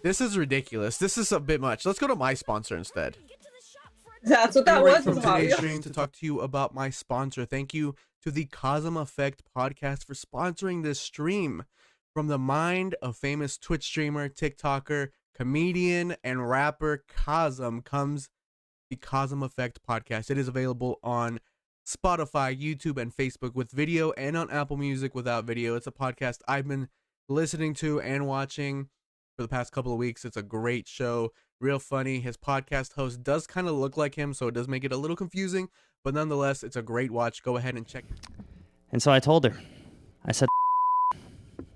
This is ridiculous. This is a bit much. Let's go to my sponsor instead. That's what that was. From today's Fabio. stream to talk to you about my sponsor. Thank you to the Kauzum Effect podcast for sponsoring this stream. From the mind of famous Twitch streamer, TikToker, comedian, and rapper Kauzum comes the Kauzum Effect podcast. It is available on Spotify, YouTube, and Facebook with video, and on Apple Music without video. It's a podcast I've been listening to and watching for the past couple of weeks. It's a great show, real funny. His podcast host does kind of look like him, so it does make it a little confusing, but nonetheless, it's a great watch. Go ahead and check it. And so I told her, I said,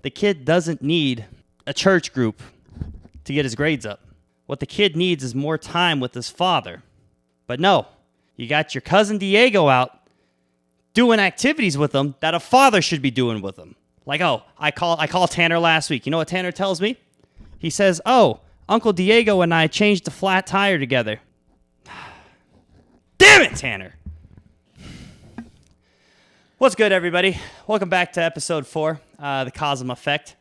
the kid doesn't need a church group to get his grades up. What the kid needs is more time with his father. But no, you got your cousin Diego out doing activities with him that a father should be doing with him. Like, oh, I call Tanner last week. You know what Tanner tells me? He says, oh, Uncle Diego and I changed the flat tire together. Damn it, Tanner. What's good, everybody? Welcome back to episode 4, the Kauzum Effect.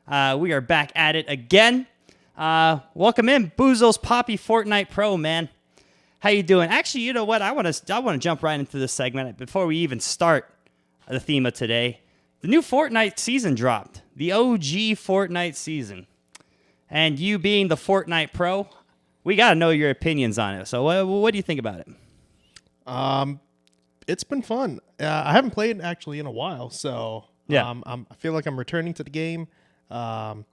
We are back at it again. Welcome in, Bouzous Papi Fortnite Pro, man. How you doing? Actually, you know what? I want to jump right into this segment before we even start the theme of today. The new Fortnite season dropped, the OG Fortnite season. And you being the Fortnite Pro, we got to know your opinions on it. So what do you think about it? It's been fun. I haven't played actually in a while, so yeah. I feel like I'm returning to the game. I'm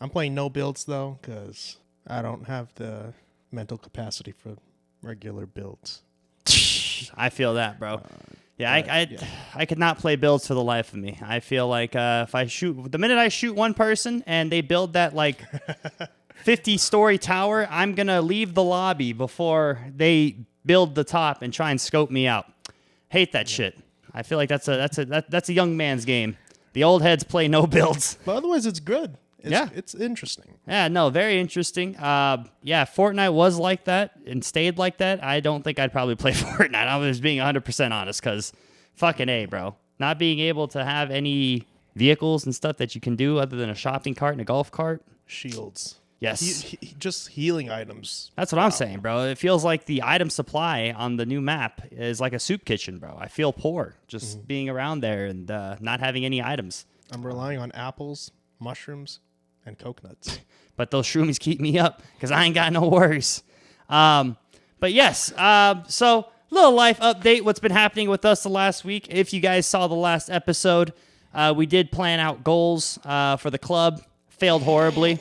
playing no builds though, because I don't have the mental capacity for regular builds. I feel that, bro. I could not play builds for the life of me. I feel like if I shoot, the minute I shoot one person and they build that like 50-story tower, I'm gonna leave the lobby before they build the top and try and scope me out. Hate that shit. I feel like that's a young man's game. The old heads play no builds. But otherwise, it's good. It's interesting. Yeah, no, very interesting. Fortnite was like that and stayed like that. I don't think I'd probably play Fortnite. I was being 100% honest because fucking A, bro. Not being able to have any vehicles and stuff that you can do other than a shopping cart and a golf cart. Shields. Yes. Just healing items. That's what I'm saying, bro. It feels like the item supply on the new map is like a soup kitchen, bro. I feel poor just being around there and not having any items. I'm relying on apples, mushrooms, and coconuts. But those shroomies keep me up because I ain't got no worries. But yes, so little life update, what's been happening with us the last week. If you guys saw the last episode, we did plan out goals for the club. Failed horribly.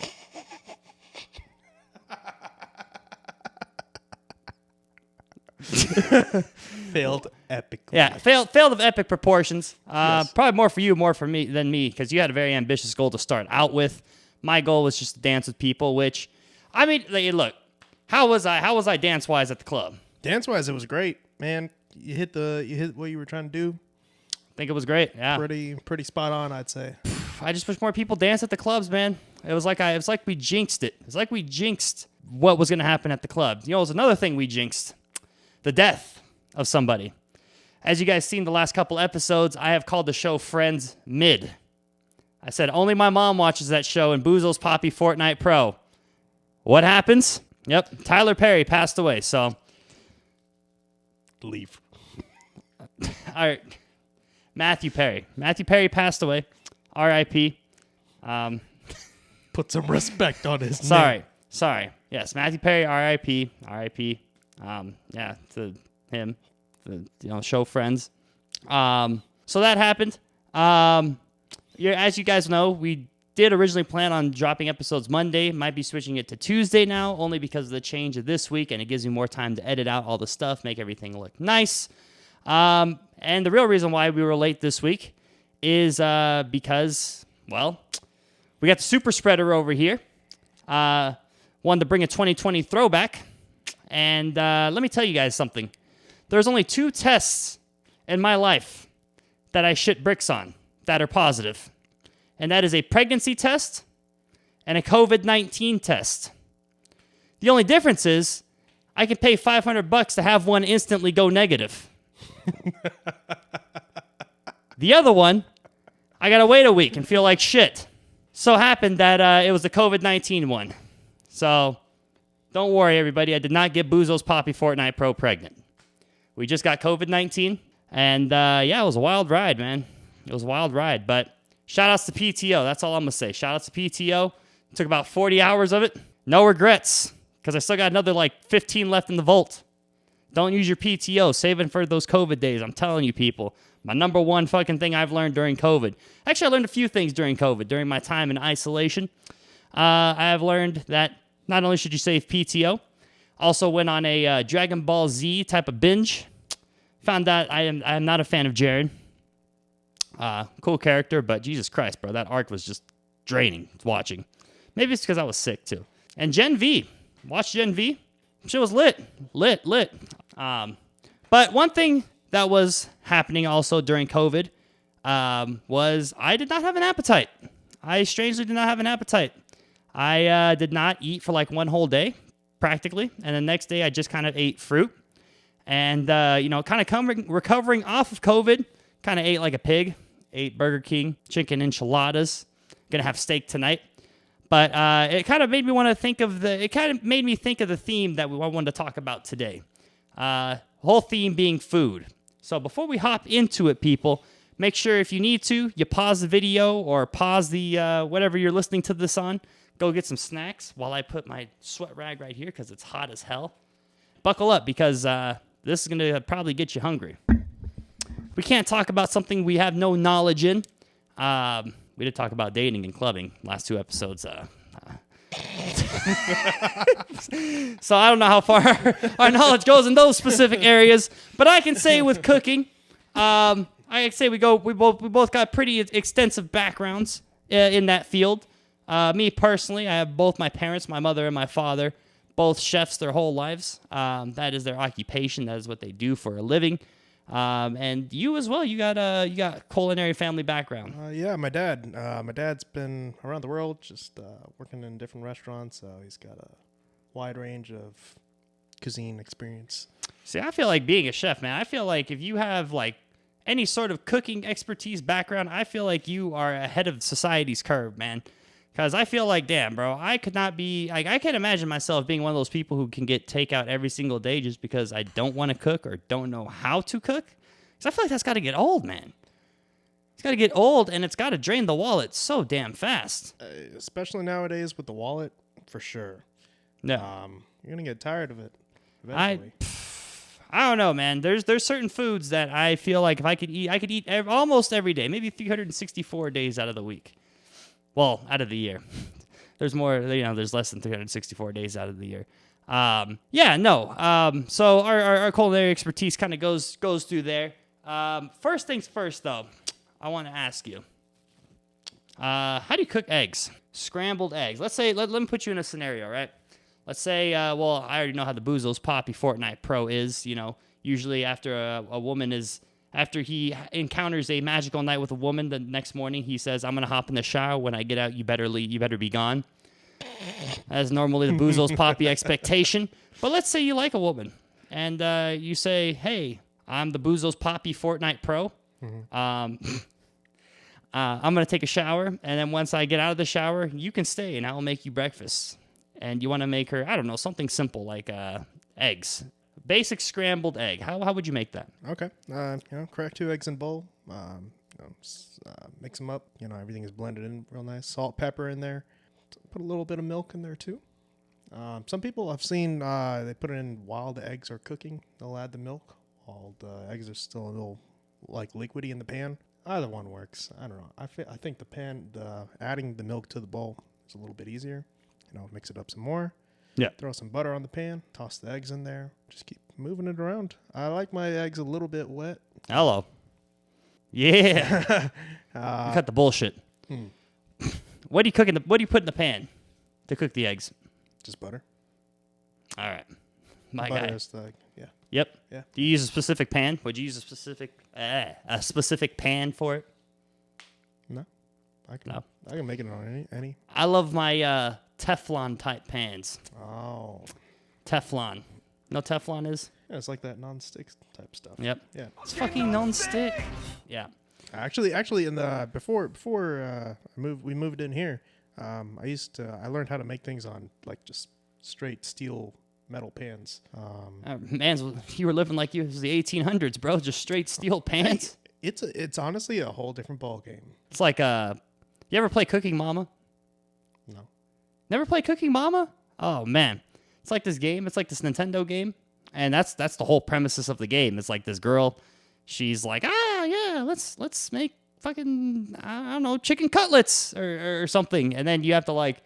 Failed epically. Yeah, failed of epic proportions. Yes. Probably more for you, more for me than me, because you had a very ambitious goal to start out with. My goal was just to dance with people, which, I mean, look, how was I dance-wise at the club? Dance-wise, it was great, man. You hit what you were trying to do. I think it was great. Yeah, pretty spot on, I'd say. I just wish more people dance at the clubs, man. It was like we jinxed it. It's like we jinxed what was going to happen at the club. You know, it was another thing we jinxed. The death of somebody. As you guys seen the last couple episodes, I have called the show Friends Mid. I said only my mom watches that show and Bouzous Papi Fortnite Pro. What happens? Yep, Tyler Perry passed away, so. Leave. All right. Matthew Perry passed away. R.I.P. Put some respect on his name. Sorry. Yes, Matthew Perry, R.I.P. To him, show Friends. So that happened. As you guys know, we did originally plan on dropping episodes Monday. Might be switching it to Tuesday now, only because of the change of this week, and it gives me more time to edit out all the stuff, make everything look nice. And the real reason why we were late this week is because, well, we got the super spreader over here. Wanted to bring a 2020 throwback. And let me tell you guys something. There's only 2 tests in my life that I shit bricks on that are positive. And that is a pregnancy test and a COVID-19 test. The only difference is I can pay $500 to have one instantly go negative. The other one, I got to wait a week and feel like shit. So happened that it was the COVID-19 one. So don't worry, everybody. I did not get Bouzous Papi Fortnite Pro pregnant. We just got COVID-19. And, yeah, it was a wild ride, man. It was a wild ride. But shout outs to PTO. That's all I'm going to say. Shout outs to PTO. Took about 40 hours of it. No regrets, because I still got another, 15 left in the vault. Don't use your PTO. Save it for those COVID days. I'm telling you, people. My number one fucking thing I've learned during COVID. Actually, I learned a few things during COVID, during my time in isolation. I have learned that not only should you save PTO, also went on a Dragon Ball Z type of binge. Found that I am not a fan of Jared. Cool character, but Jesus Christ, bro, that arc was just draining watching. Maybe it's because I was sick too. And Gen V, watch Gen V. Shit was lit. But one thing that was happening also during COVID was I did not have an appetite. I strangely did not have an appetite. I did not eat for one whole day, practically, and the next day I just kind of ate fruit. And, kind of recovering off of COVID, kind of ate like a pig, ate Burger King, chicken enchiladas, gonna have steak tonight. But it kind of made me want to think of the theme that I wanted to talk about today. Whole theme being food. So before we hop into it, people, make sure if you need to, you pause the video or pause the whatever you're listening to this on. Go get some snacks while I put my sweat rag right here because it's hot as hell. Buckle up because this is going to probably get you hungry. We can't talk about something we have no knowledge in. We did talk about dating and clubbing last two episodes. So I don't know how far our knowledge goes in those specific areas. But I can say with cooking, I can say we both got pretty extensive backgrounds in that field. Me personally, I have both my parents, my mother and my father, both chefs their whole lives. That is their occupation. That is what they do for a living. And you as well. You got culinary family background. Yeah, my dad. My dad's been around the world, just working in different restaurants. So he's got a wide range of cuisine experience. See, I feel like being a chef, man. I feel like if you have any sort of cooking expertise background, I feel like you are ahead of society's curve, man. Because I feel like, damn, bro, I could not be, I can't imagine myself being one of those people who can get takeout every single day just because I don't want to cook or don't know how to cook. Because I feel like that's got to get old, man. It's got to get old, and it's got to drain the wallet so damn fast. Especially nowadays with the wallet, for sure. Yeah. You're going to get tired of it eventually. I don't know, man. There's certain foods that I feel like if I could eat almost every day, maybe 364 days out of the week. Well, out of the year. There's more, there's less than 364 days out of the year. So our culinary expertise kind of goes through there. First things first, though, I want to ask you, how do you cook eggs? Scrambled eggs. Let's say, let me put you in a scenario, right? Let's say, I already know how the Bouzous Papi Fortnite Pro is. Usually after a woman after he encounters a magical night with a woman, the next morning he says, I'm going to hop in the shower. When I get out, you better leave. You better be gone. That's normally the Bouzous Papi expectation. But let's say you like a woman and you say, hey, I'm the Bouzous Papi Fortnite Pro. I'm going to take a shower. And then once I get out of the shower, you can stay and I will make you breakfast. And you want to make her, I don't know, something simple like eggs. Basic scrambled egg. How would you make that? Okay. Crack 2 eggs in a bowl. Mix them up. Everything is blended in real nice. Salt, pepper in there. Put a little bit of milk in there too. Some people I've seen they put it in while the eggs are cooking. They'll add the milk while the eggs are still a little liquidy in the pan. Either one works. I don't know. I think adding the milk to the bowl is a little bit easier. Mix it up some more. Yeah. Throw some butter on the pan. Toss the eggs in there. Just keep moving it around. I like my eggs a little bit wet. Hello. Yeah. Cut the bullshit. What do you put in the pan to cook the eggs? Just butter. All right. Butter Guy. is yeah. Yep. Yeah. Do you use a specific pan? Would you use a specific pan for it? No. I can make it on any. I love my Teflon type pans. Oh. Teflon. You know what Teflon is? Yeah, it's like that non-stick type stuff. Yep. Yeah. It's fucking non-stick. Yeah. Actually, in the before we moved in here, I learned how to make things on like just straight steel metal pans. You were living like you was the 1800s, bro. Just straight steel pans. It's honestly a whole different ball game. It's like you ever play Cooking Mama? No. Never play Cooking Mama? Oh man, it's like this game. It's like this Nintendo game, and that's the whole premises of the game. It's like this girl, she's like, yeah, let's make fucking I don't know chicken cutlets or something, and then you have to like,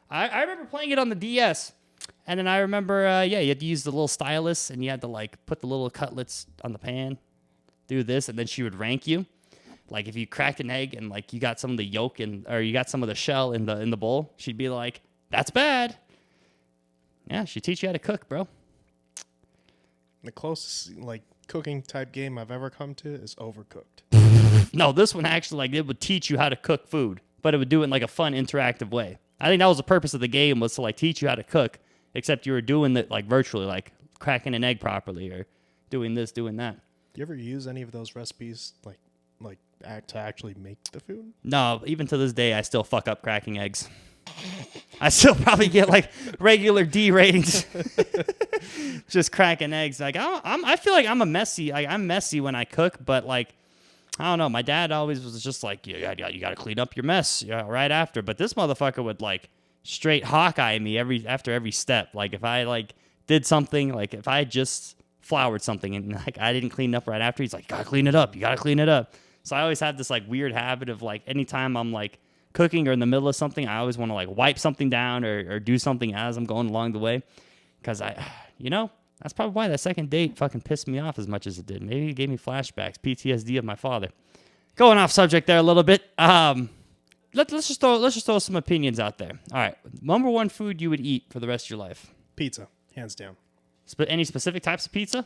I remember playing it on the DS, and then I remember you had to use the little stylus, and you had to like put the little cutlets on the pan, do this, and then she would rank you. Like if you cracked an egg and like you got some of the yolk or you got some of the shell in the bowl, she'd be like, "That's bad." Yeah, she'd teach you how to cook, bro. The closest like cooking type game I've ever come to is Overcooked. No, this one actually like it would teach you how to cook food, but it would do it in like a fun, interactive way. I think that was the purpose of the game, was to like teach you how to cook, except you were doing it like virtually, like cracking an egg properly or doing this, doing that. Do you ever use any of those recipes to actually make the food? No, even to this day, I still fuck up cracking eggs. I still probably get like regular D ratings, just cracking eggs. Like I feel like I'm messy when I cook, but like I don't know. My dad always was just like, you got to clean up your mess right after. But this motherfucker would like straight Hawkeye me after every step. Like if I like did something, like if I just floured something and like I didn't clean it up right after, he's like, you gotta clean it up. You gotta clean it up. So I always had this like weird habit of like anytime I'm like cooking or in the middle of something, I always want to like wipe something down or do something as I'm going along the way. Because that's probably why that second date fucking pissed me off as much as it did. Maybe it gave me flashbacks, PTSD of my father. Going off subject there a little bit. Let's just throw some opinions out there. All right, number one food you would eat for the rest of your life? Pizza, hands down. Any specific types of pizza?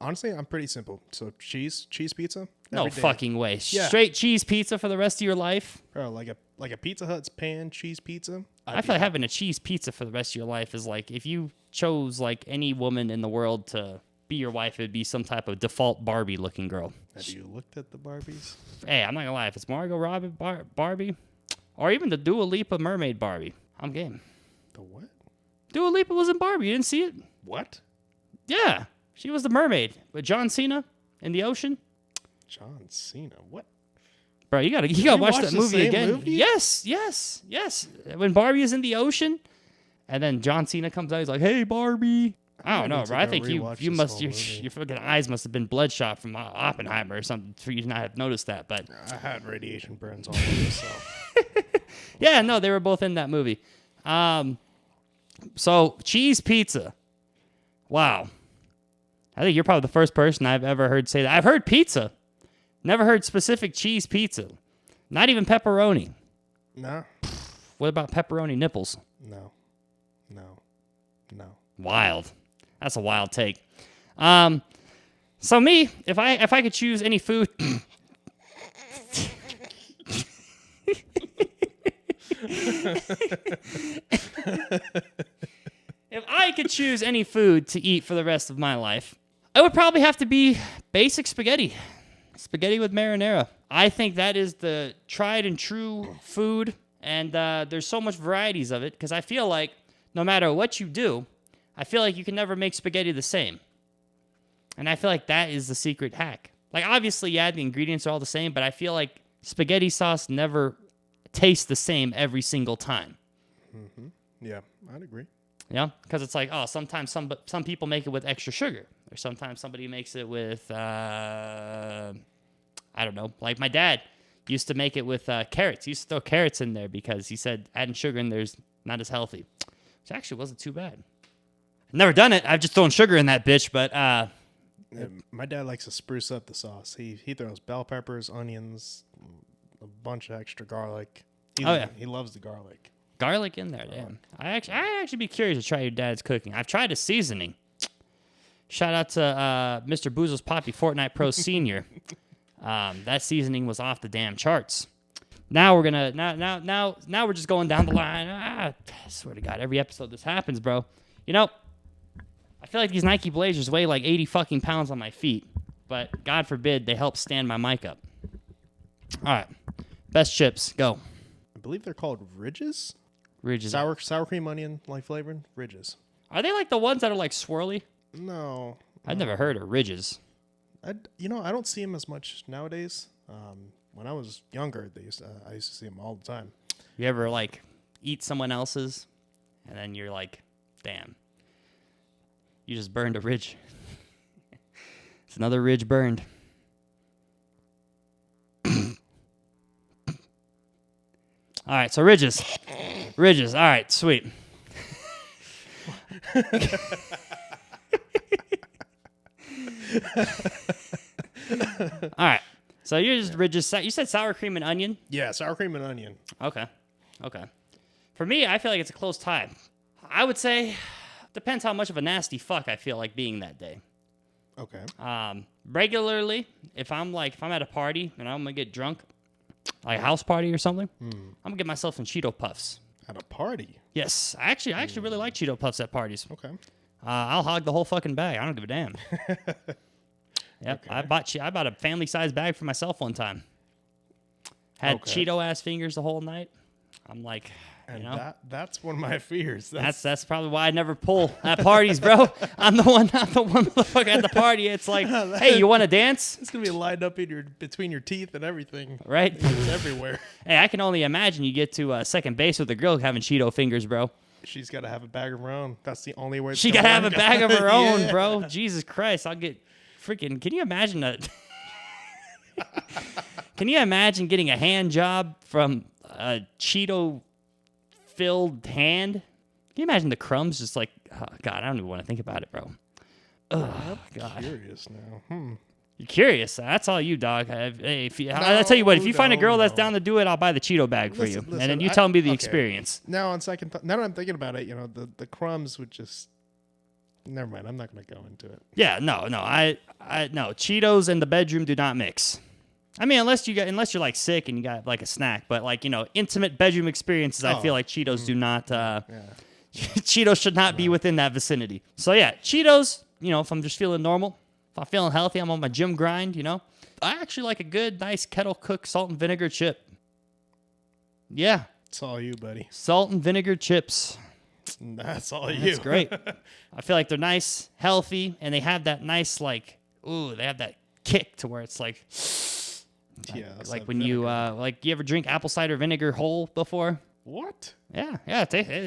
Honestly, I'm pretty simple. So cheese pizza. No fucking way. Yeah. Straight cheese pizza for the rest of your life? Bro, like a Pizza Hut's pan cheese pizza. I feel like having a cheese pizza for the rest of your life is like if you chose like any woman in the world to be your wife, it'd be some type of default Barbie looking girl. Have you looked at the Barbies? Hey, I'm not gonna lie. If it's Margot Robbie Barbie, or even the Dua Lipa mermaid Barbie, I'm game. The what? Dua Lipa was in Barbie. You didn't see it? What? Yeah, she was the mermaid with John Cena in the ocean. John Cena? What? Bro, you gotta watch that movie again. Movie? Yes. When Barbie is in the ocean, and then John Cena comes out, he's like, "Hey, Barbie." I don't know, bro. I think you must your fucking eyes must have been bloodshot from Oppenheimer or something for you to not have noticed that. But I had radiation burns all over, so. Yeah, no, they were both in that movie. So cheese pizza. Wow. I think you're probably the first person I've ever heard say that. I've heard pizza. Never heard specific cheese pizza. Not even pepperoni. No. What about pepperoni nipples? No. Wild. That's a wild take. So me, if I could choose any food if I could choose any food to eat for the rest of my life, it would probably have to be basic spaghetti. Spaghetti with marinara. I think that is the tried and true food, and there's so much varieties of it, because I feel like no matter what you do, I feel like you can never make spaghetti the same. And I feel like that is the secret hack. Like, obviously, yeah, the ingredients are all the same, but I feel like spaghetti sauce never tastes the same every single time. Mm-hmm. Yeah, I'd agree. Yeah, because it's like, oh, sometimes some people make it with extra sugar, or sometimes somebody makes it with, I don't know. Like my dad used to make it with carrots. He used to throw carrots in there because he said adding sugar in there's not as healthy. Which actually wasn't too bad. Never done it. I've just thrown sugar in that bitch, but Yeah, my dad likes to spruce up the sauce. He throws bell peppers, onions, a bunch of extra garlic. He loves the garlic. Garlic in there, damn. I actually be curious to try your dad's cooking. I've tried his seasoning. Shout out to Mr. Bouzous Papi, Fortnite Pro Senior. That seasoning was off the damn charts. Now we're gonna now we're just going down the line. I swear to God, every episode this happens, bro. You know, I feel like these Nike Blazers weigh like 80 fucking pounds on my feet, but God forbid they help stand my mic up. All right, best chips, go. I believe they're called Ridges. Ridges. Sour cream onion, like flavoring Ridges. Are they like the ones that are like swirly? No, I've never heard of Ridges. I don't see them as much nowadays. When I was younger, I used to see them all the time. You ever like eat someone else's, and then you're like, damn, you just burned a ridge. It's another ridge burned. All right, so ridges. Ridges. All right, sweet. All right. So you're just ridges. You said sour cream and onion? Yeah, sour cream and onion. Okay. For me, I feel like it's a close tie. I would say depends how much of a nasty fuck I feel like being that day. Okay. Regularly, if I'm at a party and I'm gonna get drunk, like a house party or something, I'm gonna get myself some Cheeto Puffs. At a party? Yes, I actually really like Cheeto Puffs at parties. Okay. I'll hog the whole fucking bag. I don't give a damn. Yep, okay. I bought a family size bag for myself one time. Had Cheeto ass fingers the whole night. I'm like, and that's one of my fears. That's probably why I never pull at parties, bro. I'm the one motherfucker at the party. It's like, hey, you want to dance? It's gonna be lined up between your teeth and everything. Right? It's everywhere. Hey, I can only imagine you get to second base with a girl having Cheeto fingers, bro. She's got to have a bag of her own. That's the only way. She got to have a bag of her own, bro. Jesus Christ, I'll get freaking. Can you imagine that? Can you imagine getting a hand job from a Cheeto-filled hand? Can you imagine the crumbs just like, oh, God, I don't even want to think about it, bro. Oh, God. I'm curious now. You're curious? That's all you, dog. I'll tell you what, if you find a girl that's down to do it, I'll buy the Cheeto bag for you. And then you tell me the experience. Now, on second thought, now that I'm thinking about it, the crumbs would just... Never mind. I'm not going to go into it. Yeah, no. No. Cheetos and the bedroom do not mix. I mean, unless you're like sick and you got like a snack, but like, intimate bedroom experiences, I feel like Cheetos do not, Cheetos should not be within that vicinity. So yeah, Cheetos, if I'm just feeling normal, if I'm feeling healthy, I'm on my gym grind, I actually like a good, nice kettle cooked salt and vinegar chip. Yeah. It's all you, buddy. Salt and vinegar chips. That's all you. That's great. I feel like they're nice, healthy, and they have that nice, they have that kick to where it's like, like when vinegar. You ever drink apple cider vinegar whole before? What? Yeah.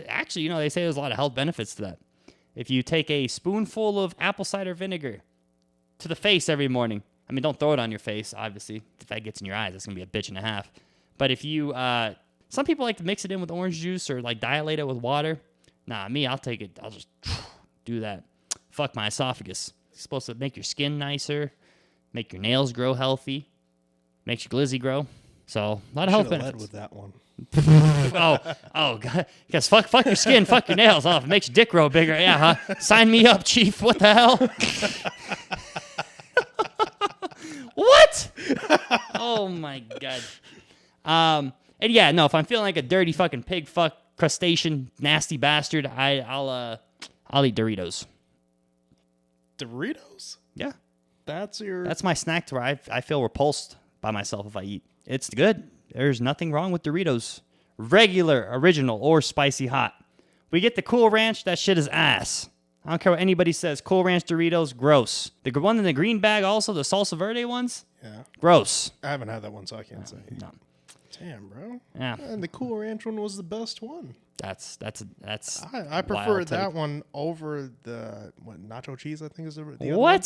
Actually, they say there's a lot of health benefits to that. If you take a spoonful of apple cider vinegar to the face every morning, I mean, don't throw it on your face, obviously. If that gets in your eyes, that's going to be a bitch and a half. But if you, some people like to mix it in with orange juice or like dilate it with water. Nah, me, I'll take it. I'll just do that. Fuck my esophagus. It's supposed to make your skin nicer, make your nails grow healthy, makes your glizzy grow. So, a lot of health benefits. Led with that one. oh, God. Because fuck your skin, fuck your nails. Oh, if it makes your dick grow bigger, yeah, huh? Sign me up, chief. What the hell? What? Oh, my God. And yeah, no, if I'm feeling like a dirty fucking pig fuck crustacean nasty bastard, I'll eat Doritos. Doritos? Yeah. That's my snack to where I feel repulsed by myself if I eat. It's good. There's nothing wrong with Doritos. Regular, original, or spicy hot. We get the Cool Ranch, that shit is ass. I don't care what anybody says. Cool Ranch Doritos, gross. The one in the green bag also, the salsa verde ones? Yeah. Gross. I haven't had that one, so I can't say. No. Damn, bro. Yeah. And the Cool Ranch one was the best one. I prefer that one over the nacho cheese, I think is the what? other one.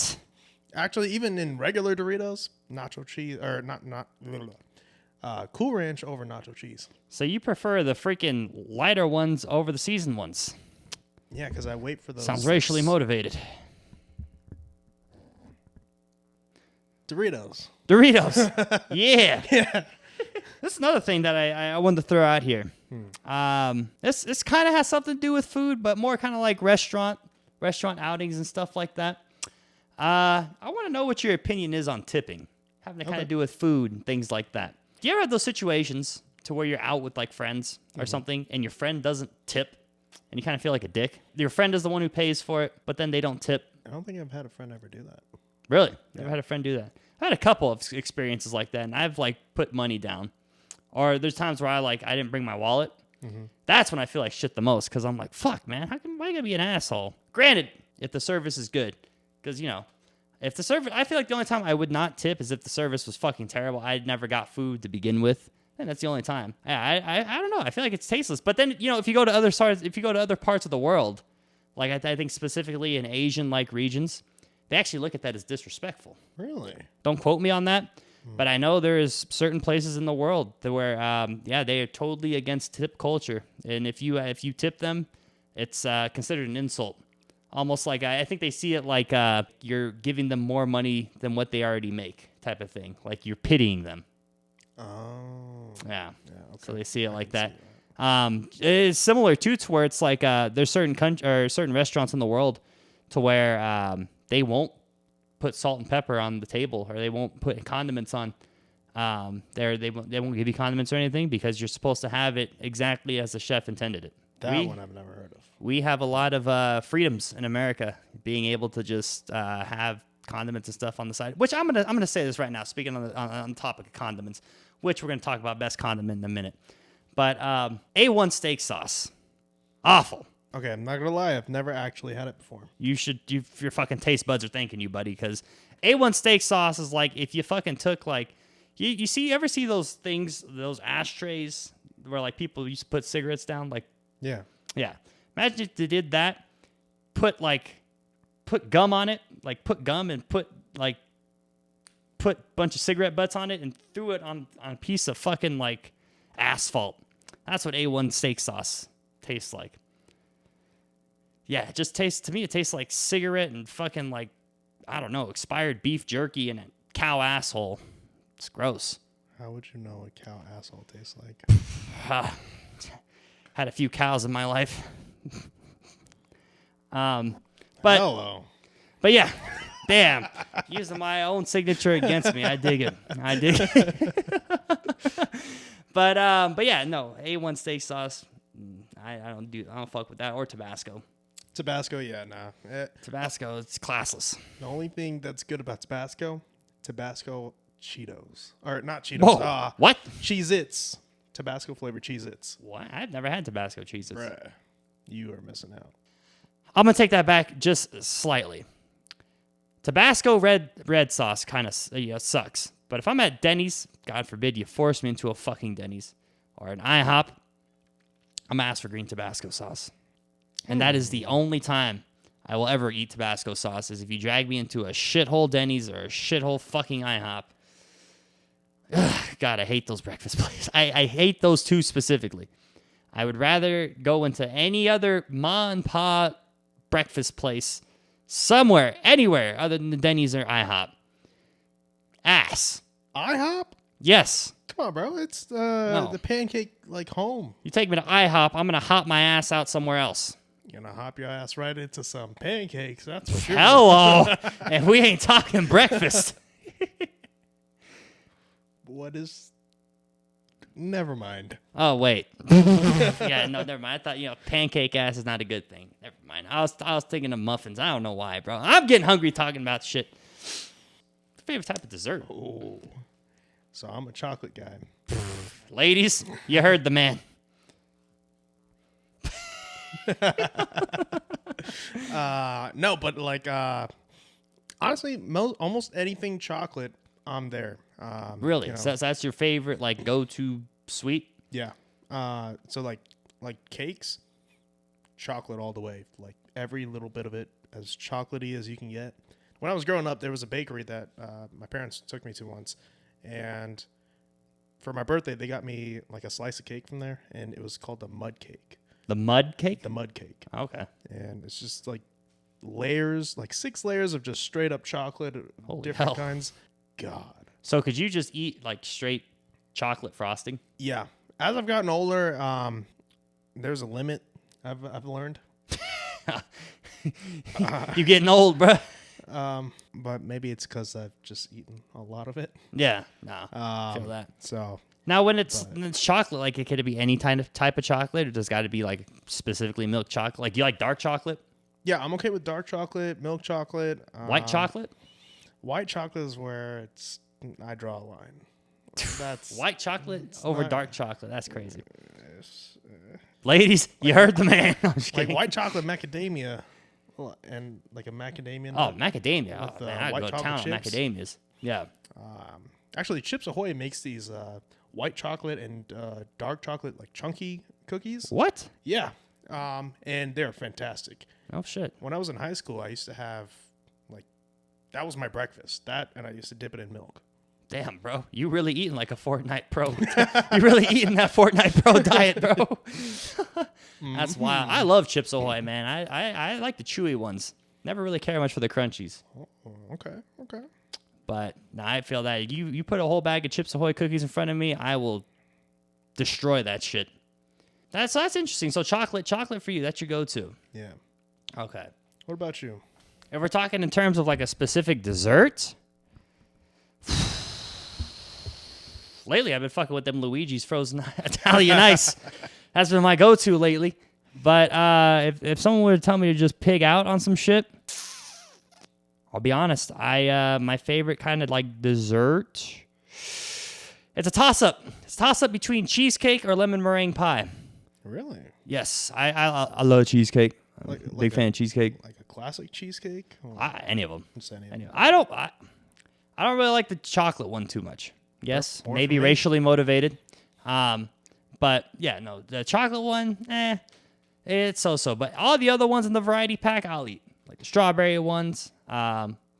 Actually, even in regular Doritos, nacho cheese or Cool Ranch over nacho cheese. So you prefer the freaking lighter ones over the seasoned ones? Yeah, because I wait for those. Sounds racially motivated. Doritos. Yeah. Yeah. This is another thing that I wanted to throw out here. This kind of has something to do with food, but more kind of like restaurant outings and stuff like that. I want to know what your opinion is on tipping, having to kind of do with food and things like that. Do you ever have those situations to where you're out with like friends or something and your friend doesn't tip and you kind of feel like a dick? Your friend is the one who pays for it, but then they don't tip. I don't think I've had a friend ever do that. Really? Never had a friend do that? I had a couple of experiences like that, and I've like put money down. Or there's times where I didn't bring my wallet, That's when I feel like shit the most because I'm like, fuck, man, why gotta be an asshole? Granted, if the service is good, because, you know, if the service, I feel like the only time I would not tip is if the service was fucking terrible. I never got food to begin with. And that's the only time. I don't know. I feel like it's tasteless. But then, you know, if you go to other parts of the world, like I think specifically in Asian-like regions, they actually look at that as disrespectful. Really? Don't quote me on that. But I know there's certain places in the world where, they are totally against tip culture. And if you tip them, it's considered an insult. Almost like, I think they see it like you're giving them more money than what they already make type of thing. Like you're pitying them. Oh. Yeah. Okay. So they see it like that. It's similar to where it's like there's certain restaurants in the world to where they won't put salt and pepper on the table, or they won't put condiments on. They won't give you condiments or anything because you're supposed to have it exactly as the chef intended it. That one I've never heard of. We have a lot of freedoms in America, being able to just have condiments and stuff on the side. Which I'm gonna say this right now. Speaking on the topic of condiments, which we're gonna talk about best condiment in a minute. But A1 steak sauce, awful. Okay, I'm not gonna lie. I've never actually had it before. You should. Your fucking taste buds are thanking you, buddy, because A1 steak sauce is like if you fucking took like you ever see those things, those ashtrays where like people used to put cigarettes down, like. Yeah. Imagine if they did that, put gum on it, like put gum and put a bunch of cigarette butts on it and threw it on a piece of fucking like asphalt. That's what A1 steak sauce tastes like. Yeah, it tastes like cigarette and fucking like, I don't know, expired beef jerky and a cow asshole. It's gross. How would you know what cow asshole tastes like? Had a few cows in my life. But Hello. But yeah, damn, using my own signature against me. I dig it. But yeah, no, A1 steak sauce. I don't fuck with that, or Tabasco. Tabasco, yeah, nah. Tabasco, it's classless. The only thing that's good about Tabasco Cheetos. Or not Cheetos. Whoa, what? Cheez-Its. Tabasco flavored Cheez-Its. What? I've never had Tabasco Cheez-Its. Bruh, you are missing out. I'm gonna take that back just slightly. Tabasco red sauce kind of sucks. But if I'm at Denny's, God forbid you force me into a fucking Denny's or an IHOP, I'm gonna ask for green Tabasco sauce. And that is the only time I will ever eat Tabasco sauce, is if you drag me into a shithole Denny's or a shithole fucking IHOP. Ugh, God, I hate those breakfast places. I hate those two specifically. I would rather go into any other ma and pa breakfast place somewhere, anywhere other than the Denny's or IHOP. Ass. IHOP? Yes. Come on, bro. It's No. the pancake like home. You take me to IHOP, I'm going to hop my ass out somewhere else. You're gonna hop your ass right into some pancakes. That's for sure. Hello. And we ain't talking breakfast. What is? Never mind. Oh, wait. Yeah, no, never mind. I thought, pancake ass is not a good thing. Never mind. I was thinking of muffins. I don't know why, bro. I'm getting hungry talking about shit. Favorite type of dessert? Oh. So I'm a chocolate guy. Ladies, you heard the man. No, but like honestly, almost anything chocolate, I'm there. Really? You know, So that's your favorite, like, go-to sweet? yeah. So like cakes, chocolate all the way. Like every little bit of it, as chocolatey as you can get. When I was growing up, there was a bakery that my parents took me to once, and for my birthday, they got me like a slice of cake from there, and it was called the mud cake. The mud cake? The mud cake. Okay. And it's just like layers, like 6 layers of just straight up chocolate, Holy different hell. kinds. God. So could you just eat, like, straight chocolate frosting? Yeah. As I've gotten older, there's a limit. I've learned. You getting old, bro. But maybe it's because I've just eaten a lot of it. Yeah. No. Feel that. So Now, when it's chocolate, like, could it be any type of chocolate, or does it got to be, like, specifically milk chocolate? Like, do you like dark chocolate? yeah, I'm okay with dark chocolate, milk chocolate, White chocolate? White chocolate is where I draw a line. That's White chocolate over dark chocolate. That's crazy. Ladies, you heard the man. I'm just Like kidding. white chocolate macadamia, and like a macadamia. Oh, nut macadamia. with, Oh, man, I'd white go to chocolate town on chips. macadamias. Yeah. Actually, Chips Ahoy makes these white chocolate and dark chocolate like chunky cookies. What? Yeah, and they're fantastic. Oh, shit. When I was in high school, I used to have that was my breakfast. That, and I used to dip it in milk. Damn, bro. You really eating like a Fortnite pro. You really eating that Fortnite pro diet, bro. That's wild. I love Chips Ahoy, man. I like the chewy ones. Never really care much for the crunchies. Oh, okay. But nah, I feel that you put a whole bag of Chips Ahoy cookies in front of me, I will destroy that shit. That's interesting. So chocolate for you. That's your go-to. Yeah. Okay. What about you? If we're talking in terms of like a specific dessert, lately I've been fucking with them Luigi's frozen Italian ice. That's been my go-to lately. But if someone were to tell me to just pig out on some shit, I'll be honest. My favorite kind of like dessert, it's a toss-up. It's a toss-up between cheesecake or lemon meringue pie. Really? Yes, I love cheesecake. I'm a big fan of cheesecake. Like a classic cheesecake? Or Any of them. just any of Any them? of 'em. I don't really like the chocolate one too much. Yes, More maybe for me. racially motivated. But yeah, no, the chocolate one, it's so-so. But all the other ones in the variety pack, I'll eat. Like the strawberry ones,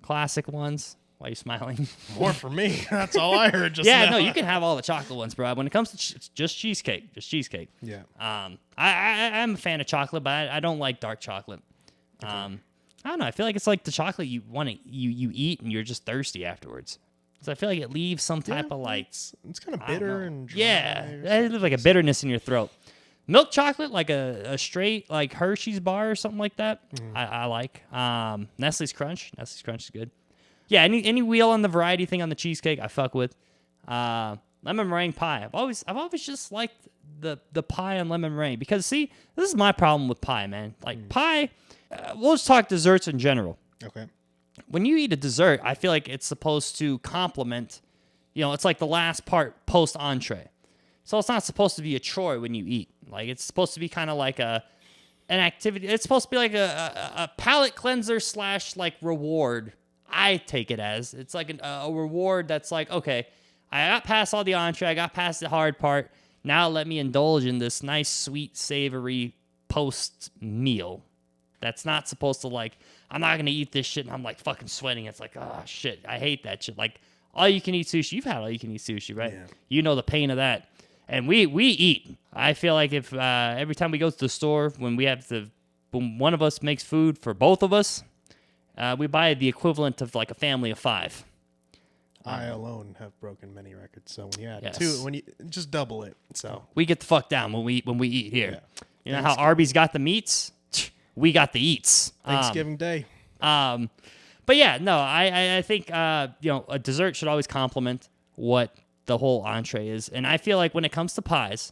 classic ones. Why are you smiling? More for me. That's all I heard just Yeah, now. no, you can have all the chocolate ones, bro. When it comes to just cheesecake. Yeah. I'm a fan of chocolate, but I don't like dark chocolate. I don't know. I feel like it's like the chocolate you want to you eat and you're just thirsty afterwards. So I feel like it leaves some type of like It's kind of I don't bitter know. and dry. Yeah, or it leaves like a bitterness in your throat. Milk chocolate, like a straight like Hershey's bar or something like that. I like. Nestle's Crunch. Nestle's Crunch is good. Yeah, any wheel on the variety thing on the cheesecake, I fuck with. Lemon meringue pie. I've always just liked the pie and lemon meringue because see, this is my problem with pie, man. Like pie, we'll just talk desserts in general. Okay. When you eat a dessert, I feel like it's supposed to complement. It's like the last part post entree. So it's not supposed to be a chore when you eat. Like it's supposed to be kind of like an activity. It's supposed to be like a palate cleanser / like reward. I take it as it's like a reward that's like, okay, I got past all the entree, I got past the hard part. Now let me indulge in this nice, sweet, savory post meal. That's not supposed to like, I'm not gonna eat this shit and I'm like fucking sweating. It's like, oh shit, I hate that shit. Like all you can eat sushi. You've had all you can eat sushi, right? Yeah. You know the pain of that. And we eat. I feel like if every time we go to the store, when one of us makes food for both of us, we buy the equivalent of like a family of 5. I alone have broken many records. So when you add Yes. 2, when you just double it. So We get the fuck down when we eat here. Yeah. You know how Arby's got the meats? We got the eats. Thanksgiving Day. But yeah, no, I think a dessert should always complement what the whole entree is. And I feel like when it comes to pies,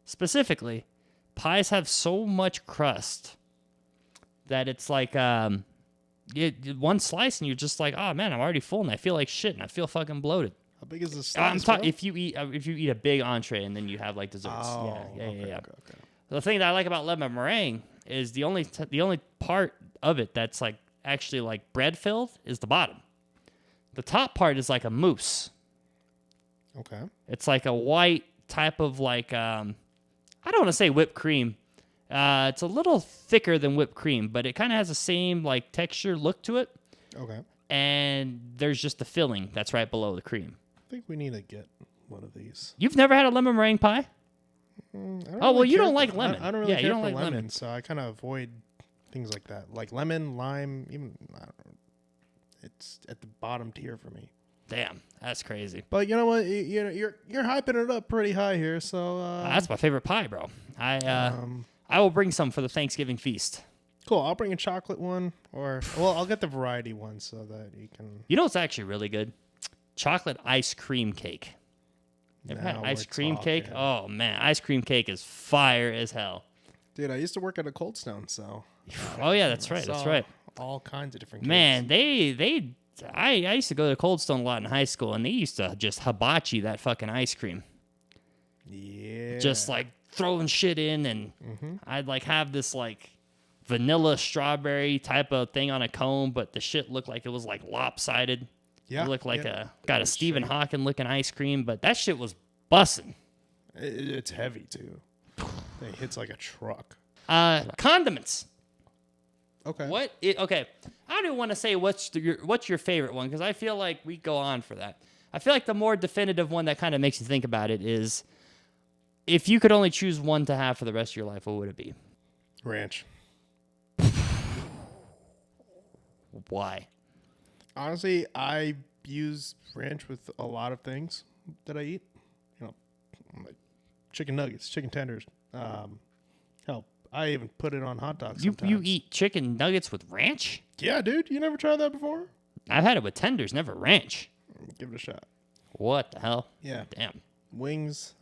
specifically, pies have so much crust that it's like one slice and you're just like, oh man, I'm already full and I feel like shit and I feel fucking bloated. How big is this? I'm talking if you eat a big entree and then you have like desserts. Oh, yeah. okay. The thing that I like about lemon meringue is the only part of it that's like actually like bread filled is the bottom. The top part is like a mousse. Okay. It's like a white type of like I don't want to say whipped cream. It's a little thicker than whipped cream, but it kind of has the same like texture look to it. Okay. And there's just the filling that's right below the cream. I think we need to get one of these. You've never had a lemon meringue pie? I don't Oh, well, you care don't for- like lemon. I don't really Yeah, you care don't for like lemon, lemon. so I kind of avoid things like that. Like lemon, lime, even I don't know. It's at the bottom tier for me. Damn, that's crazy. But you know what? You're hyping it up pretty high here. So That's my favorite pie, bro. I will bring some for the Thanksgiving feast. cool. I'll bring a chocolate one, or I'll get the variety one so that you can. You know what's actually really good? Chocolate ice cream cake. Ever had Now ice we're cream cake? talking. Oh man, ice cream cake is fire as hell. Dude, I used to work at a Cold Stone, so Oh yeah, that's I right. That's saw right. All kinds of different. Man, cakes. I used to go to Cold Stone a lot in high school, and they used to just hibachi that fucking ice cream. Yeah. Just like throwing shit in, and I'd like have this like vanilla strawberry type of thing on a cone, but the shit looked like it was like lopsided. Yeah, It looked like got a Stephen shape. Hawking looking ice cream, but that shit was bussin'. It's heavy too. It hits like a truck. Condiments. Okay. Okay, I don't even want to say what's your favorite one, because I feel like we go on for that. I feel like the more definitive one that kind of makes you think about it is, if you could only choose one to have for the rest of your life, what would it be? Ranch. Why? Honestly, I use ranch with a lot of things that I eat. You know, like chicken nuggets, chicken tenders. Hell, I even put it on hot dogs. You sometimes. eat chicken nuggets with ranch? Yeah, dude. You never tried that before? I've had it with tenders, never ranch. Give it a shot. What the hell? Yeah. Damn. Wings.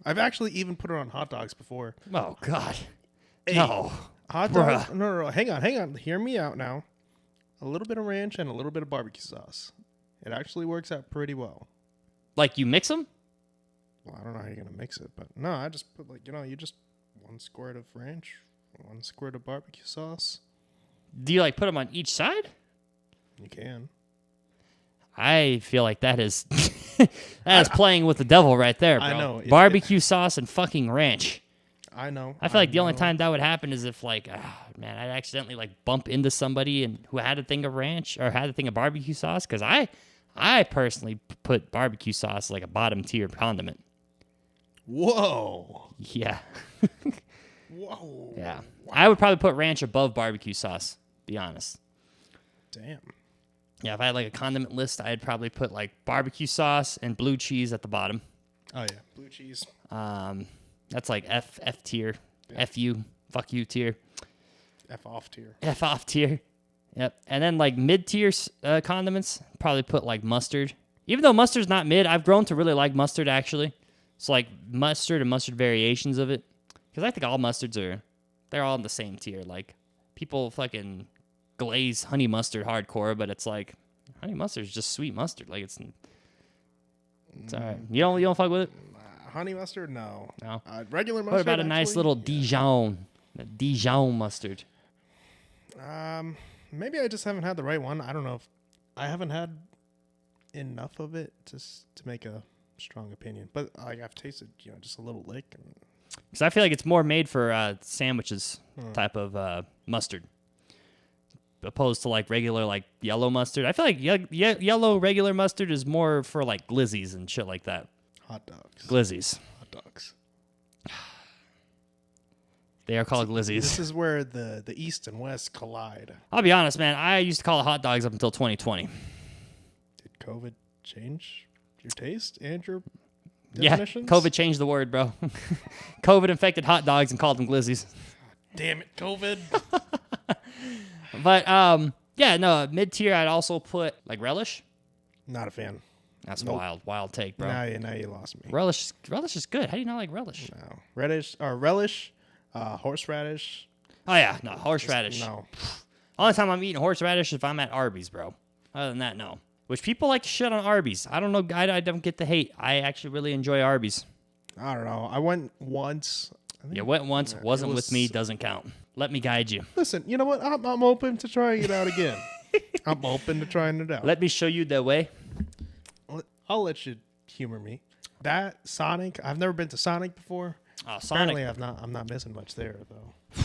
I've actually even put it on hot dogs before. Oh God. Hey, No. Hot dogs? No. Hang on. Hear me out now. A little bit of ranch and a little bit of barbecue sauce. It actually works out pretty well. Like you mix them? Well, I don't know how you're going to mix it, but no, I just put you just 1 squirt of ranch, 1 squirt of barbecue sauce. Do you like put them on each side? You can. I feel like that is playing with the devil right there, bro. I know. Barbecue sauce and fucking ranch. I know. I feel like the only time that would happen is if like, man, I'd accidentally like bump into somebody and who had a thing of ranch or had a thing of barbecue sauce, because I personally put barbecue sauce like a bottom tier condiment. Whoa. Yeah. Whoa. Yeah. I would probably put ranch above barbecue sauce, be honest. Damn. Yeah, if I had like a condiment list, I'd probably put like barbecue sauce and blue cheese at the bottom. Oh, yeah. Blue cheese. That's like F tier, FU, fuck you tier, F off tier. F off tier. Yep. And then like mid tier condiments, probably put like mustard. Even though mustard's not mid, I've grown to really like mustard actually. It's like mustard and mustard variations of it. Because I think all mustards they're all in the same tier. Like people fucking glaze honey mustard hardcore, but it's like honey mustard is just sweet mustard. Like it's all right. You don't fuck with it? Honey mustard? No. No. Regular mustard? What about a nice actually? little Dijon? A Dijon mustard. Maybe I just haven't had the right one. I don't know if I haven't had enough of it to make a strong opinion. But like I've tasted, just a little lick. Because I feel like it's more made for sandwiches type of mustard, opposed to like regular like yellow mustard. I feel like yellow regular mustard is more for like glizzies and shit like that. Hot dogs. Glizzies. Hot dogs. They are called This glizzies. is where the East and West collide. I'll be honest, man. I used to call it hot dogs up until 2020. Did COVID change your taste and your Yeah, definitions? COVID changed the word, bro. COVID infected hot dogs and called them glizzies. Damn it, COVID. But yeah, no, mid tier. I'd also put like relish. Not a fan. That's Nope. wild take, bro. Now you lost me. Relish is good. How do you not like relish? No. Relish, horseradish. Oh yeah, no horseradish. No. Only time I'm eating horseradish is if I'm at Arby's, bro. Other than that, no. Which people like to shit on Arby's. I don't know. I don't get the hate. I actually really enjoy Arby's. I don't know. I went once. You went once, wasn't with me, doesn't count. Let me guide you. Listen, you know what? I'm open to trying it out again. I'm open to trying it out. Let me show you the way. I'll let you humor me. That Sonic, I've never been to Sonic before. Oh, Sonic. Apparently, I'm not missing much there though.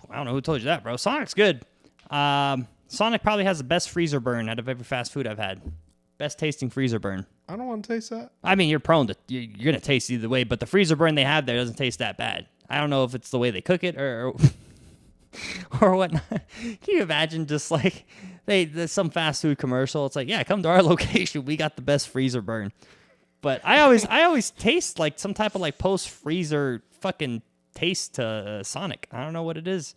I don't know who told you that, bro. Sonic's good. Sonic probably has the best freezer burn out of every fast food I've had. Best tasting freezer burn. I don't want to taste that. I mean, you're prone to you're gonna taste either way, but the freezer burn they have there doesn't taste that bad. I don't know if it's the way they cook it or whatnot. Can you imagine just like there's some fast food commercial? It's like, yeah, come to our location. We got the best freezer burn. But I always taste like some type of like post freezer fucking taste to Sonic. I don't know what it is.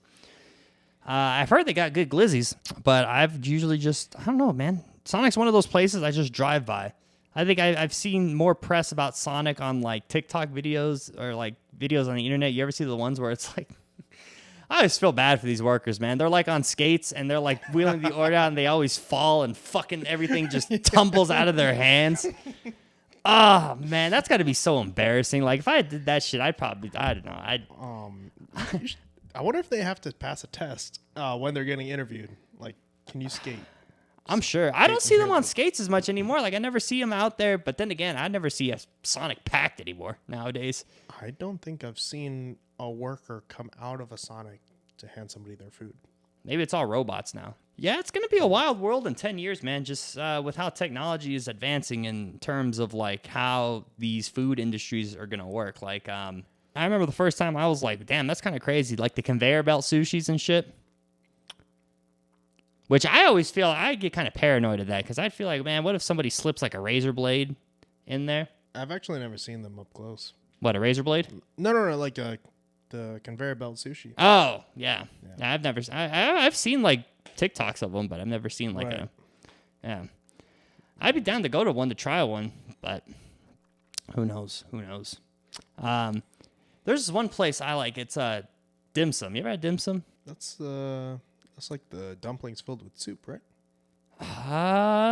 I've heard they got good glizzies, but I've usually I don't know, man. Sonic's one of those places I just drive by. I think I've seen more press about Sonic on like TikTok videos or like videos on the internet. You ever see the ones where it's like, I always feel bad for these workers, man. They're like on skates and they're like wheeling the order out and they always fall and fucking everything just tumbles out of their hands. Oh man, that's got to be so embarrassing. Like if I did that shit, I don't know. I wonder if they have to pass a test when they're getting interviewed. Like, can you skate? I'm sure. I don't see them on skates as much anymore. Like I never see them out there. But then again, I never see a Sonic packed anymore nowadays. I don't think I've seen a worker come out of a Sonic to hand somebody their food. Maybe it's all robots now. Yeah, it's going to be a wild world in 10 years, man, just with how technology is advancing in terms of, like, how these food industries are going to work. Like, I remember the first time I was like, damn, that's kind of crazy. Like, the conveyor belt sushis and shit. Which I always feel, I get kind of paranoid of that, because I feel like, man, what if somebody slips, like, a razor blade in there? I've actually never seen them up close. What, a razor blade? No, like the conveyor belt sushi. Oh, yeah. I've never, I've seen, like, TikToks of them, but I've never seen like yeah. I'd be down to go to one to try one, but who knows? There's this one place I like. It's dim sum. You ever had dim sum? That's like the dumplings filled with soup, right?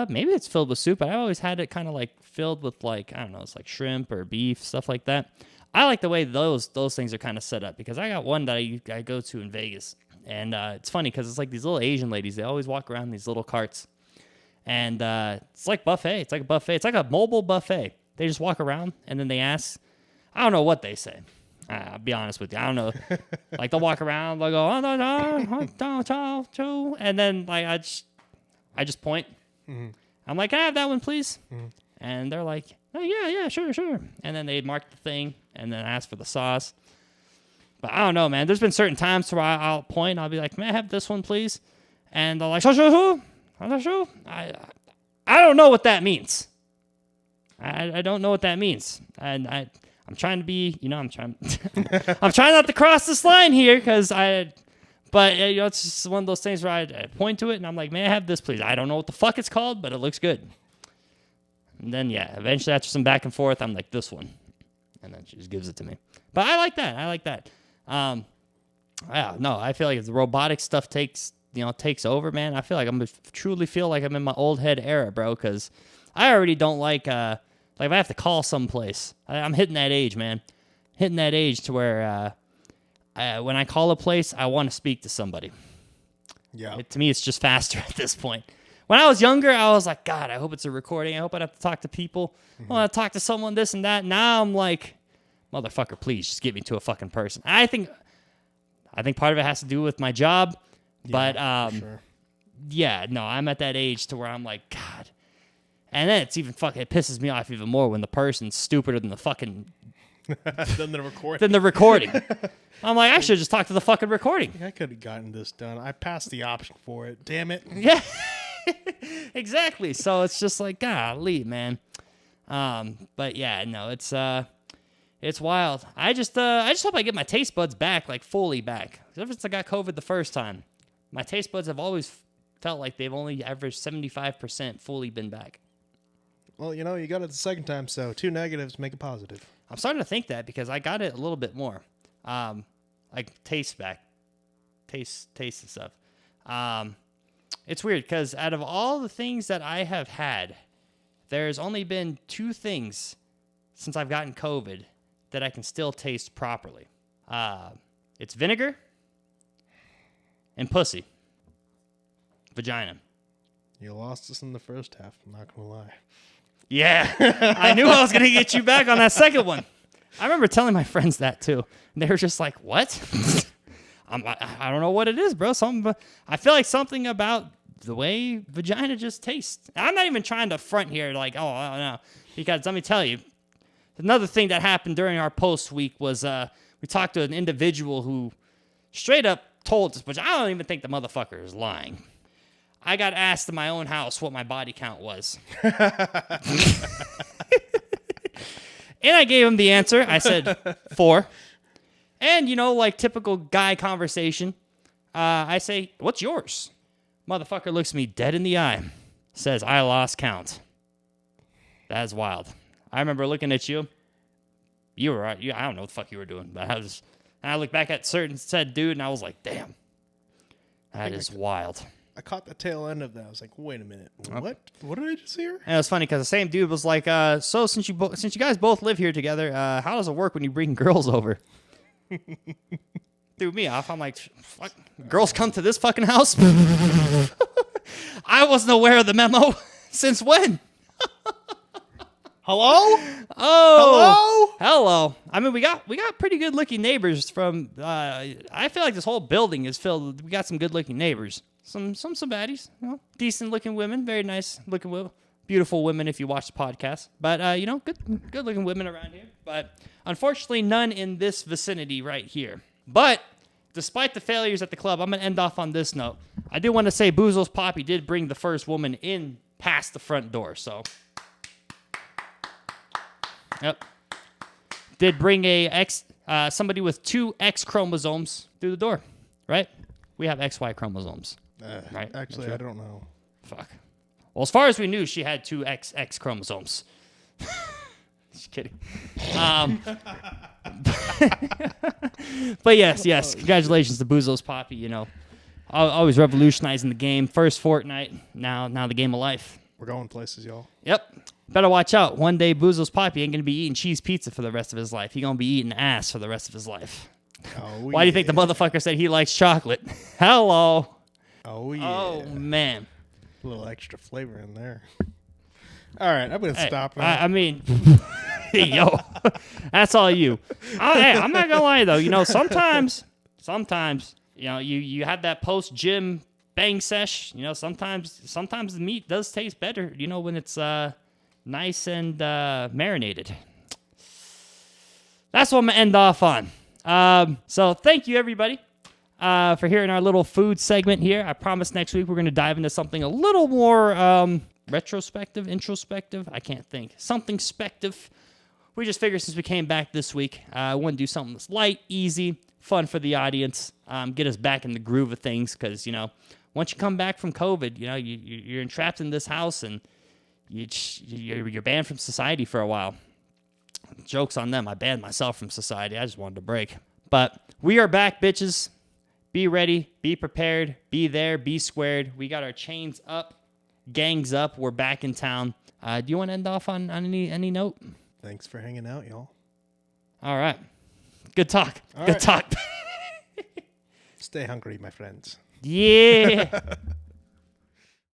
Maybe it's filled with soup, but I always had it kind of like filled with like, I don't know, it's like shrimp or beef, stuff like that. I like the way those things are kind of set up because I got one that I go to in Vegas. And it's funny because it's like these little Asian ladies. They always walk around these little carts. And it's like buffet. It's like a buffet. It's like a mobile buffet. They just walk around, and then they ask. I don't know what they say. I'll be honest with you. I don't know. Like, they'll walk around. They'll go, and then, like, I just point. Mm-hmm. I'm like, can I have that one, please? Mm-hmm. And they're like, oh, yeah, sure. And then they mark the thing and then ask for the sauce. But I don't know, man. There's been certain times where I'll point and I'll be like, may I have this one, please? And they're like, sure. I don't know what that means. I don't know what that means. And I'm trying to be, I'm trying not to cross this line here but it's just one of those things where I point to it and I'm like, may I have this, please? I don't know what the fuck it's called, but it looks good. And then, eventually after some back and forth, I'm like, this one. And then she just gives it to me. But I like that. No, I feel like if the robotic stuff takes over, man, I feel like truly feel like I'm in my old head era, bro, because I already don't like if I have to call someplace. I'm hitting that age, man. Hitting that age to where when I call a place, I want to speak to somebody. Yeah. To me, it's just faster at this point. When I was younger, I was like, God, I hope it's a recording. I hope I don't have to talk to people. I want to talk to someone, this and that. Now I'm like, motherfucker, please just get me to a fucking person. I think part of it has to do with my job, but sure. I'm at that age to where I'm like, God. And then it's even it pisses me off even more when the person's stupider than the fucking than the recording. I'm like, I should just talk to the fucking recording. I could have gotten this done. I passed the option for it. Damn it. Yeah. Exactly. So it's just like, golly, man. But yeah, no, it's wild. I just hope I get my taste buds back, like fully back. Ever since I got COVID the first time, my taste buds have always felt like they've only averaged 75% fully been back. Well, you got it the second time, so 2 negatives make a positive. I'm starting to think that because I got it a little bit more. Like taste back. Taste and stuff. It's weird because out of all the things that I have had, there's only been 2 things since I've gotten COVID that I can still taste properly. It's vinegar and pussy. Vagina. You lost us in the first half, I'm not going to lie. Yeah, I knew I was going to get you back on that second one. I remember telling my friends that too. They were just like, what? I don't know what it is, bro. I feel like something about the way vagina just tastes. I'm not even trying to front here like, oh, I don't know. Because let me tell you, another thing that happened during our post week was we talked to an individual who straight up told us, but I don't even think the motherfucker is lying. I got asked in my own house what my body count was. And I gave him the answer. I said 4. And, like typical guy conversation, I say, what's yours? Motherfucker looks me dead in the eye, says, I lost count. That's wild. I remember looking at you. You were right. I don't know what the fuck you were doing, but I looked back at said dude, and I was like, damn, that is wild. I caught the tail end of that. I was like, wait a minute, what? What did I just hear? And it was funny because the same dude was like, so since you guys both live here together, how does it work when you bring girls over? Threw me off. I'm like, fuck, girls come to this fucking house? I wasn't aware of the memo. Since when? Hello? Oh, hello. I mean, we got pretty good looking neighbors from. I feel like this whole building is filled. We got some good looking neighbors. Some baddies. You know, decent looking women. Very nice looking women. Beautiful women if you watch the podcast. But you know, good looking women around here. But unfortunately, none in this vicinity right here. But despite the failures at the club, I'm gonna end off on this note. I do want to say Bouzous Papi did bring the first woman in past the front door. So. Yep. Did bring somebody with 2 X chromosomes through the door, right? We have XY chromosomes, right? Actually, I don't know. Fuck. Well, as far as we knew, she had 2 XX chromosomes. Just kidding. But yes. Congratulations to Bouzous Papi. You know, always revolutionizing the game. First Fortnite, now the game of life. We're going places, y'all. Yep. Better watch out. One day, Bouzous Papi ain't going to be eating cheese pizza for the rest of his life. He's going to be eating ass for the rest of his life. Oh, Why do you think the motherfucker said he likes chocolate? Hello. Oh, yeah. Oh, man. A little extra flavor in there. All right, I'm going to stop now. I mean, yo, that's all you. Hey, I'm not going to lie, though. You know, sometimes, you know, you have that post-gym bang sesh. You know, sometimes the meat does taste better, you know, when it's nice and marinated. That's what I'm going to end off on. So thank you, everybody, for hearing our little food segment here. I promise next week we're going to dive into something a little more retrospective, introspective. I can't think. Something spective. We just figured since we came back this week, I want to do something that's light, easy, fun for the audience, get us back in the groove of things because, you know, once you come back from COVID, you know, you're entrapped in this house and you're banned from society for a while. Joke's on them. I banned myself from society. I just wanted to break. But we are back, bitches. Be ready. Be prepared. Be there. Be squared. We got our chains up. Gangs up. We're back in town. Do you want to end off on any note? Thanks for hanging out, y'all. All right. Good talk. All Good right. talk. Stay hungry, my friends. Yeah.